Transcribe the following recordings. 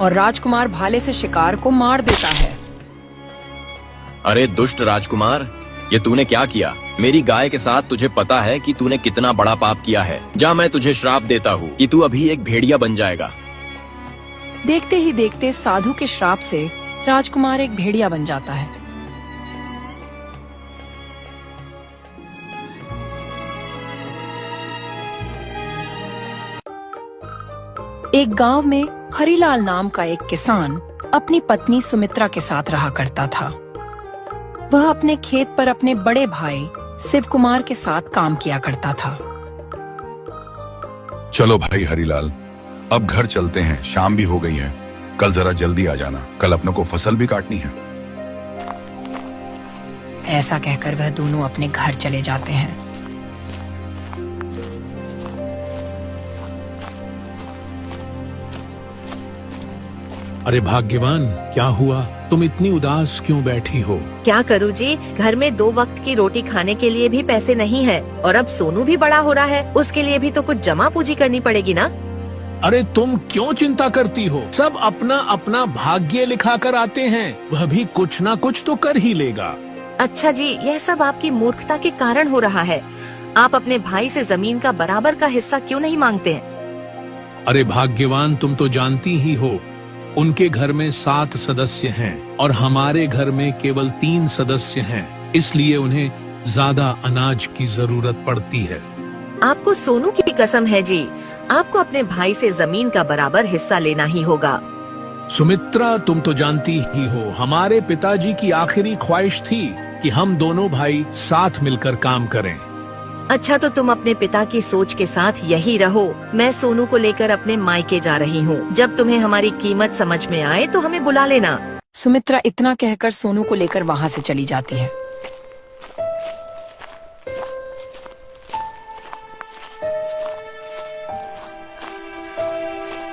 और राजकुमार भाले से शिकार को मार देता है। अरे दुष्ट राजकुमार, ये तूने क्या किया? मेरी गाय के साथ तुझे पता है कि तूने कितना बड़ा पाप किया है। जा, मैं तुझे श्राप देता हूँ कि तू अभी एक भेड़िया बन जाएगा। देखते ही देखते साधु के श्राप से राजकुमार एक भेड़िया बन जाता है। एक गांव में हरिलाल नाम का एक किसान अपनी पत्नी सुमित्रा के साथ रहा करता था। वह अपने खेत पर अपने बड़े भाई शिव कुमार के साथ काम किया करता था। चलो भाई हरिलाल, अब घर चलते हैं, शाम भी हो गई है। कल जरा जल्दी आ जाना, कल अपनों को फसल भी काटनी है। ऐसा कहकर वह दोनों अपने घर चले जाते हैं। अरे भाग्यवान, क्या हुआ? तुम इतनी उदास क्यों बैठी हो? क्या करूँ जी, घर में 2 वक्त की रोटी खाने के लिए भी पैसे नहीं है, और अब सोनू भी बड़ा हो रहा है, उसके लिए भी तो कुछ जमा पूंजी करनी पड़ेगी ना। अरे तुम क्यों चिंता करती हो? सब अपना अपना भाग्य लिखा कर आते हैं, वह भी कुछ ना कुछ तो कर ही लेगा। अच्छा जी, यह सब आपकी मूर्खता के कारण हो रहा है। आप अपने भाई से जमीन का बराबर का हिस्सा क्यों नहीं मांगते हैं? अरे भाग्यवान, तुम तो जानती ही हो, उनके घर में 7 सदस्य हैं और हमारे घर में केवल 3 सदस्य हैं, इसलिए उन्हें ज्यादा अनाज की जरूरत पड़ती है। आपको सोनू की कसम है जी, आपको अपने भाई से जमीन का बराबर हिस्सा लेना ही होगा। सुमित्रा, तुम तो जानती ही हो, हमारे पिताजी की आखिरी ख्वाहिश थी कि हम दोनों भाई साथ मिलकर काम करें। अच्छा, तो तुम अपने पिता की सोच के साथ यही रहो। मैं सोनू को लेकर अपने मायके जा रही हूँ। जब तुम्हें हमारी कीमत समझ में आए तो हमें बुला लेना। सुमित्रा इतना कहकर सोनू को लेकर वहां से चली जाती है।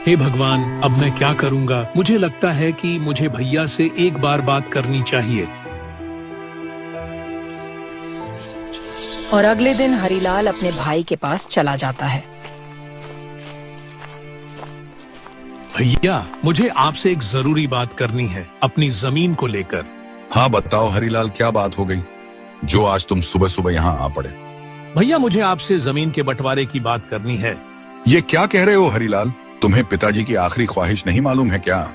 हे भगवान, अब मैं क्या करूँगा? मुझे लगता है कि मुझे भैया से एक बार बात करनी चाहिए। और अगले दिन हरिलाल अपने भाई के पास चला जाता है। भैया, मुझे आपसे एक जरूरी बात करनी है, अपनी जमीन को लेकर। हाँ बताओ हरिलाल, क्या बात हो गई जो आज तुम सुबह सुबह यहाँ आ पड़े? भैया, मुझे आपसे जमीन के बंटवारे की बात करनी है। ये क्या कह रहे हो हरिलाल? तुम्हें पिताजी की आखिरी ख्वाहिश नहीं मालूम है क्या?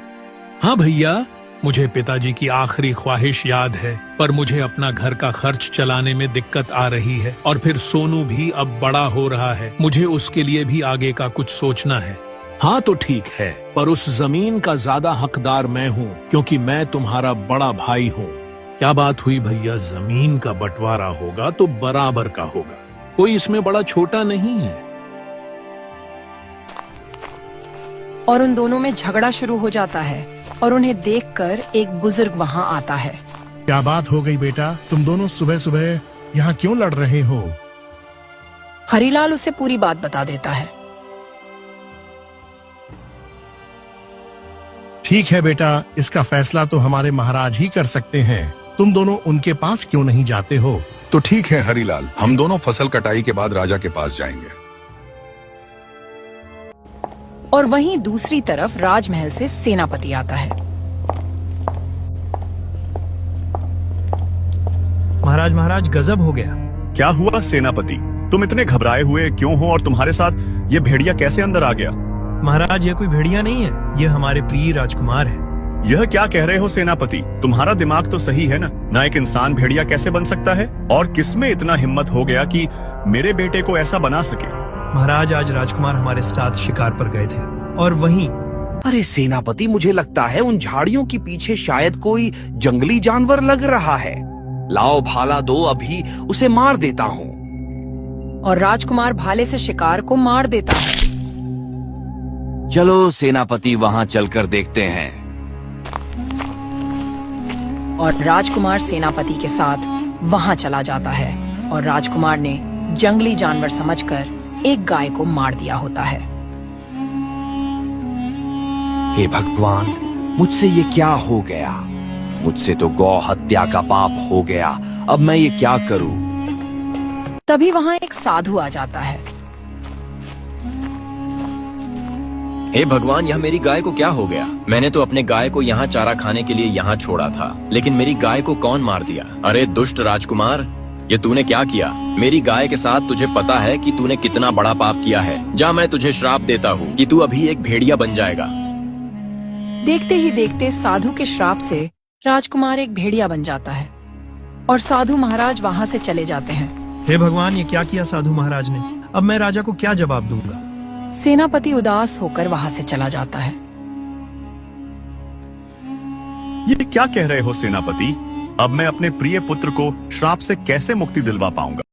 हाँ भैया, मुझे पिताजी की आखिरी ख्वाहिश याद है, पर मुझे अपना घर का खर्च चलाने में दिक्कत आ रही है, और फिर सोनू भी अब बड़ा हो रहा है, मुझे उसके लिए भी आगे का कुछ सोचना है। हाँ तो ठीक है, पर उस जमीन का ज्यादा हकदार मैं हूँ, क्योंकि मैं तुम्हारा बड़ा भाई हूँ। क्या बात हुई भैया? जमीन का बंटवारा होगा तो बराबर का होगा, कोई इसमें बड़ा छोटा नहीं है। और उन दोनों में झगड़ा शुरू हो जाता है, और उन्हें देखकर एक बुजुर्ग वहां आता है। क्या बात हो गई बेटा? तुम दोनों सुबह सुबह यहाँ क्यों लड़ रहे हो? हरिलाल उसे पूरी बात बता देता है। ठीक है बेटा, इसका फैसला तो हमारे महाराज ही कर सकते हैं। तुम दोनों उनके पास क्यों नहीं जाते हो? तो ठीक है हरिलाल, हम दोनों फसल कटाई के बाद राजा के पास जाएंगे। और वहीं दूसरी तरफ राजमहल से सेनापति आता है। महाराज, गजब हो गया। क्या हुआ सेनापति? तुम इतने घबराए हुए क्यों हो, और तुम्हारे साथ ये भेड़िया कैसे अंदर आ गया? महाराज, ये कोई भेड़िया नहीं है, ये हमारे प्रिय राजकुमार है। यह क्या कह रहे हो सेनापति? तुम्हारा दिमाग तो सही है ना एक इंसान भेड़िया कैसे बन सकता है? और किसमें इतना हिम्मत हो गया कि मेरे बेटे को ऐसा बना सके? महाराज, आज राजकुमार हमारे साथ शिकार पर गए थे, और वहीं। अरे सेनापति, मुझे लगता है उन झाड़ियों के पीछे शायद कोई जंगली जानवर लग रहा है। लाओ भाला दो, अभी उसे मार देता हूँ। और राजकुमार भाले से शिकार को मार देता है। चलो सेनापति, वहाँ चलकर देखते हैं। और राजकुमार सेनापति के साथ वहां चला जाता है, और राजकुमार ने जंगली जानवर समझकर एक गाय को मार दिया होता है। हे भगवान, मुझसे ये क्या हो गया? मुझसे तो गौ हत्या का पाप हो गया। अब मैं ये क्या करूं? तभी वहां एक साधु आ जाता है। हे भगवान, यह मेरी गाय को क्या हो गया? मैंने तो अपने गाय को यहाँ चारा खाने के लिए यहाँ छोड़ा था, लेकिन मेरी गाय को कौन मार दिया? अरे दुष्ट राजकुमार, ये तूने क्या किया? मेरी गाय के साथ तुझे पता है कि तूने कितना बड़ा पाप किया है। जा, मैं तुझे श्राप देता हूँ कि तू अभी एक भेड़िया बन जाएगा। देखते ही देखते साधु के श्राप से राजकुमार एक भेड़िया बन जाता है और साधु महाराज वहाँ से चले जाते हैं। हे भगवान, ये क्या किया साधु महाराज ने? अब मैं राजा को क्या जवाब दूंगा? सेनापति उदास होकर वहाँ से चला जाता है। ये क्या कह रहे हो सेनापति? अब मैं अपने प्रिय पुत्र को श्राप से कैसे मुक्ति दिलवा पाऊंगा?